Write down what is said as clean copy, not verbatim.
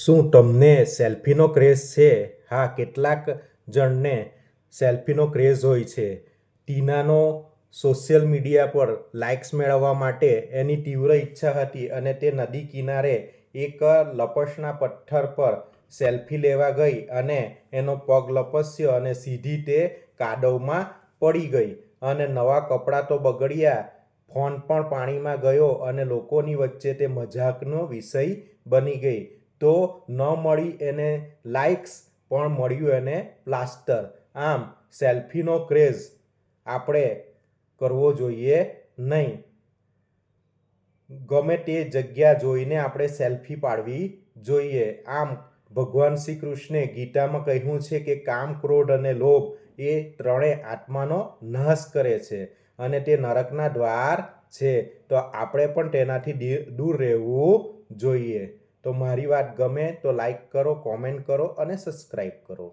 શું તમને સેલ્ફીનો ક્રેઝ છે? હા, કેટલાક જણને સેલ્ફીનો ક્રેઝ હોય છે. ટીનાનો સોશિયલ મીડિયા પર લાઇક્સ મેળવવા માટે એની તીવ્ર ઈચ્છા હતી અને તે નદી કિનારે એક લપસણા પથ્થર પર સેલ્ફી લેવા ગઈ અને એનો પગ લપસ્યો અને સીધી તે કાદવમાં પડી ગઈ અને નવા કપડાં તો બગડ્યા, ફોન પણ પાણીમાં ગયો અને લોકોની વચ્ચે તે મજાકનો વિષય બની ગઈ. તો ન મળી એને લાઇક્સ, પણ મળ્યું એને પ્લાસ્ટર. આમ સેલ્ફીનો ક્રેઝ આપણે કરવો જોઈએ નહીં. ગમે તે જગ્યા જોઈને આપણે સેલ્ફી પાડવી જોઈએ. આમ ભગવાન શ્રી કૃષ્ણે ગીતામાં કહ્યું છે કે કામ, ક્રોધ અને લોભ એ ત્રણેય આત્માનો નાશ કરે છે અને તે નરકના દ્વાર છે. તો આપણે પણ તેનાથી દૂર રહેવું જોઈએ. તો મારી વાત ગમે તો લાઈક કરો, કોમેન્ટ કરો અને સબસ્ક્રાઈબ કરો.